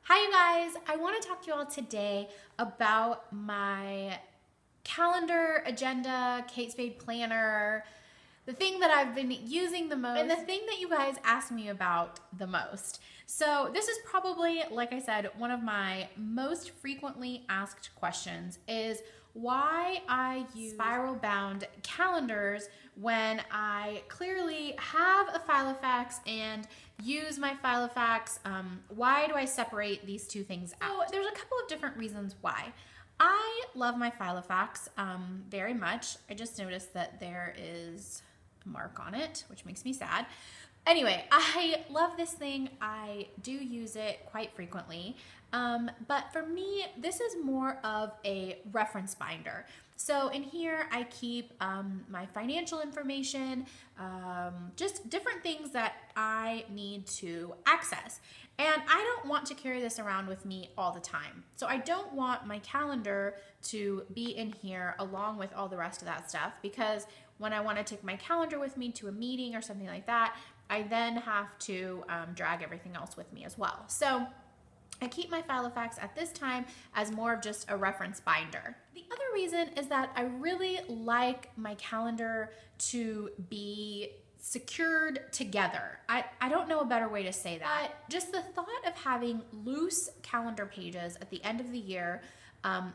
Hi you guys, I want to talk to you all today about my calendar, agenda, Kate Spade planner, the thing that I've been using the most, and the thing that you guys ask me about the most. So this is probably, like I said, one of my most frequently asked questions is why I use spiral bound calendars when I clearly have a Filofax and use my Filofax. Why do I separate these two things out? So there's a couple of different reasons why. I love my Filofax very much. I just noticed that there is a mark on it, which makes me sad. Anyway, I love this thing. I do use it quite frequently. But for me, this is more of a reference binder. So in here, I keep my financial information, just different things that I need to access. And I don't want to carry this around with me all the time. So I don't want my calendar to be in here along with all the rest of that stuff, because when I want to take my calendar with me to a meeting or something like that, I then have to drag everything else with me as well. So I keep my Filofax at this time as more of just a reference binder. The other reason is that I really like my calendar to be secured together. I don't know a better way to say that. But just the thought of having loose calendar pages at the end of the year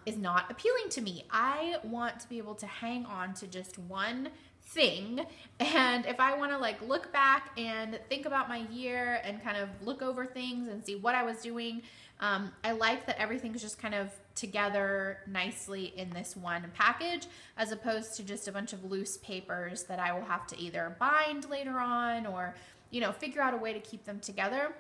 is not appealing to me. I want to be able to hang on to just one thing, and if I want to like look back and think about my year and kind of look over things and see what I was doing, I like that everything's just kind of together nicely in this one package, as opposed to just a bunch of loose papers that I will have to either bind later on or, you know, figure out a way to keep them together.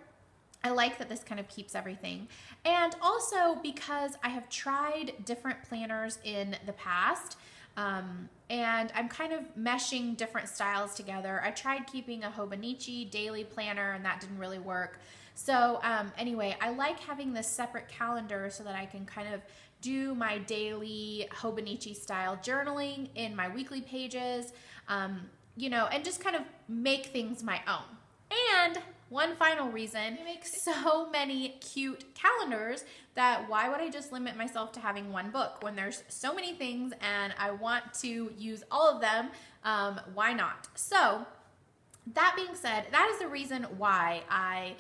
I like that this kind of keeps everything. And also because I have tried different planners in the past, and I'm kind of meshing different styles together. I tried keeping a hobonichi daily planner and that didn't really work. So anyway, I like having this separate calendar so that I can kind of do my daily hobonichi style journaling in my weekly pages, you know, and just kind of make things my own. And one final reason, I make so many cute calendars that why would I just limit myself to having one book when there's so many things and I want to use all of them? Why not? So that being said, that is the reason why I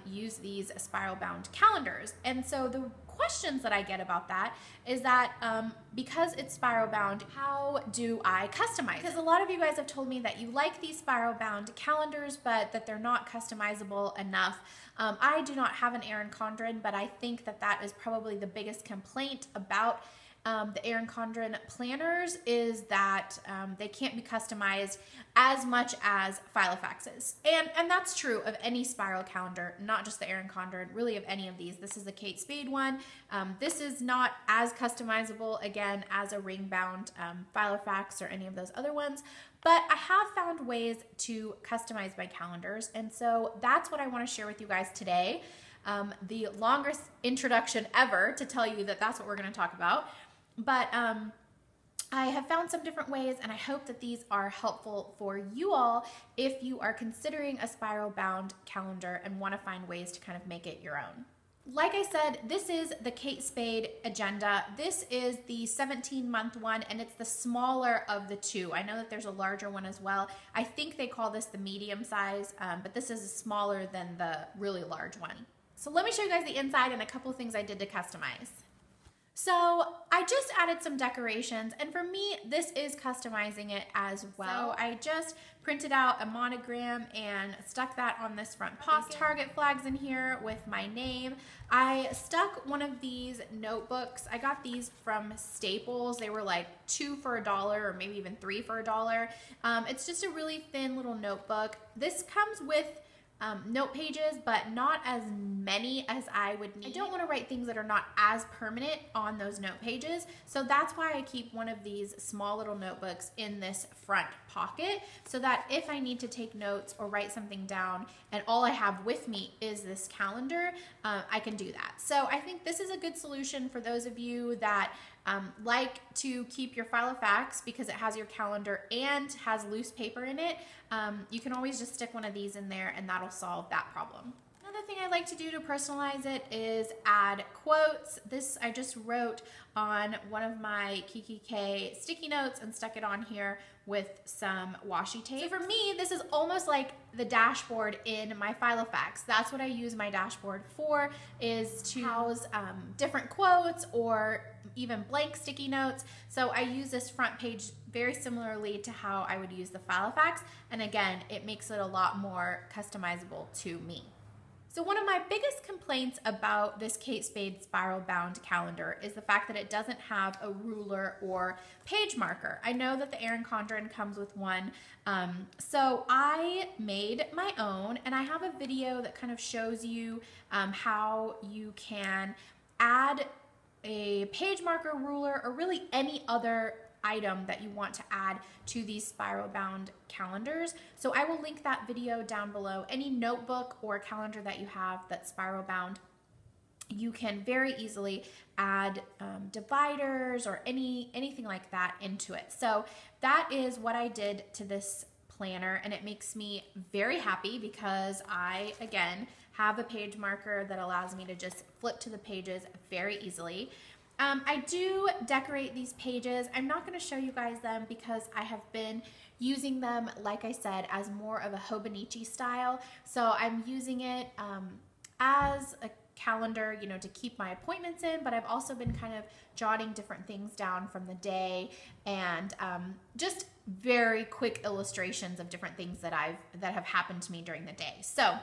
use these spiral bound calendars. And so the questions that I get about that is that because it's spiral bound, how do I customize? Because a lot of you guys have told me that you like these spiral bound calendars, but that they're not customizable enough. I do not have an Erin Condren, but I think that that is probably the biggest complaint about the Erin Condren planners is that they can't be customized as much as Filofaxes. And that's true of any spiral calendar, not just the Erin Condren, really of any of these. This is the Kate Spade one. This is not as customizable, again, as a ring-bound Filofax or any of those other ones, but I have found ways to customize my calendars, and so that's what I want to share with you guys today. The longest introduction ever to tell you that that's what we're going to talk about. But I have found some different ways, and I hope that these are helpful for you all if you are considering a spiral bound calendar and want to find ways to kind of make it your own. Like I said, this is the Kate Spade agenda. This is the 17-month one, and it's the smaller of the two. I know that there's a larger one as well. I think they call this the medium size, but this is smaller than the really large one. So let me show you guys the inside and a couple of things I did to customize. So I just added some decorations, and for me, this is customizing it as well. So I just printed out a monogram and stuck that on this front pocket. Target flags in here with my name. I stuck one of these notebooks. I got these from Staples. They were like 2 for $1 or maybe even 3 for $1. It's just a really thin little notebook. This comes with note pages, but not as many as I would need. I don't want to write things that are not as permanent on those note pages, so that's why I keep one of these small little notebooks in this front pocket, so that if I need to take notes or write something down and all I have with me is this calendar, I can do that. So I think this is a good solution for those of you that like to keep your Filofax because it has your calendar and has loose paper in it. You can always just stick one of these in there and that'll solve that problem. Another thing I like to do to personalize it is add quotes. This I just wrote on one of my Kikki K sticky notes and stuck it on here with some washi tape. So for me, this is almost like the dashboard in my Filofax. That's what I use my dashboard for, is to house different quotes or even blank sticky notes. So I use this front page very similarly to how I would use the Filofax. And again, it makes it a lot more customizable to me. So one of my biggest complaints about this Kate Spade spiral bound calendar is the fact that it doesn't have a ruler or page marker. I know that the Erin Condren comes with one, so I made my own, and I have a video that kind of shows you how you can add a page marker, ruler, or really any other item that you want to add to these spiral bound calendars. So I will link that video down below. Any notebook or calendar that you have that's spiral bound, you can very easily add dividers or anything like that into it. So that is what I did to this planner, and it makes me very happy because I, again, have a page marker that allows me to just flip to the pages very easily. I do decorate these pages. I'm not going to show you guys them because I have been using them, like I said, as more of a hobonichi style. So I'm using it as a calendar, you know, to keep my appointments in, but I've also been kind of jotting different things down from the day and just very quick illustrations of different things that have happened to me during the day. So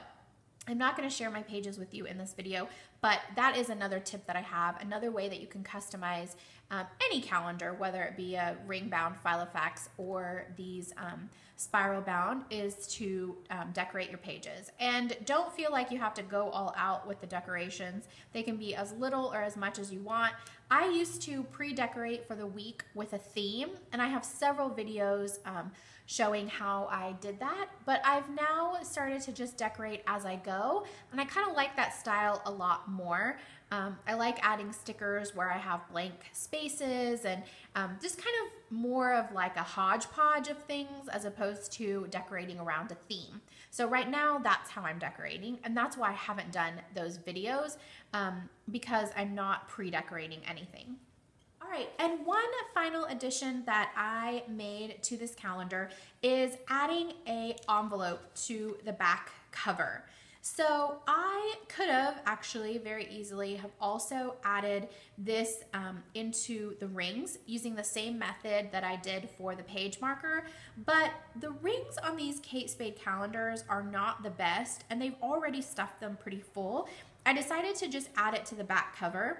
I'm not going to share my pages with you in this video, but that is another tip that I have, another way that you can customize any calendar, whether it be a ring-bound Filofax or these spiral bound, is to decorate your pages. And don't feel like you have to go all out with the decorations. They can be as little or as much as you want. I used to pre-decorate for the week with a theme, and I have several videos showing how I did that, but I've now started to just decorate as I go, and I kind of like that style a lot more. I like adding stickers where I have blank spaces and just kind of more of like a hodgepodge of things as opposed to decorating around a theme. So right now that's how I'm decorating, and that's why I haven't done those videos because I'm not pre-decorating anything. All right, and one final addition that I made to this calendar is adding an envelope to the back cover. So I could have actually very easily have also added this into the rings using the same method that I did for the page marker, but the rings on these Kate Spade calendars are not the best, and they've already stuffed them pretty full. I decided to just add it to the back cover.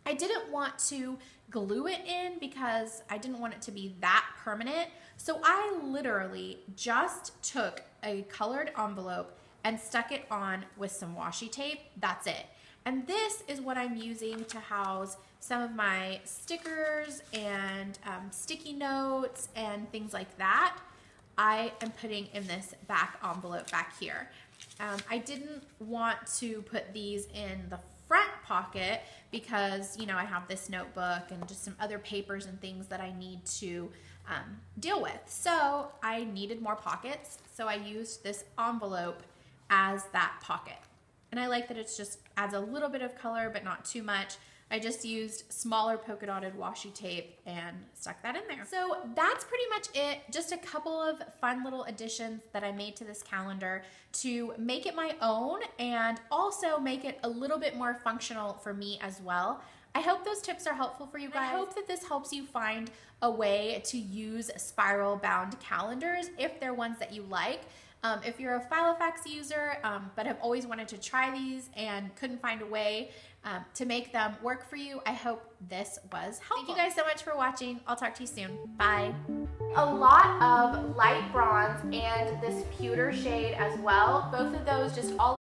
I didn't want to glue it in because I didn't want it to be that permanent. So I literally just took a colored envelope and stuck it on with some washi tape. That's it. And this is what I'm using to house some of my stickers and sticky notes and things like that. I am putting in this back envelope back here. I didn't want to put these in the front pocket because, you know, I have this notebook and just some other papers and things that I need to deal with. So I needed more pockets, so I used this envelope as that pocket. And I like that it's just adds a little bit of color but not too much. I just used smaller polka dotted washi tape and stuck that in there. So that's pretty much it. Just a couple of fun little additions that I made to this calendar to make it my own and also make it a little bit more functional for me as well. I hope those tips are helpful for you guys. I hope that this helps you find a way to use spiral bound calendars if they're ones that you like. If you're a Filofax user but have always wanted to try these and couldn't find a way to make them work for you, I hope this was helpful. Thank you guys so much for watching. I'll talk to you soon. Bye. A lot of light bronze and this pewter shade as well. Both of those just all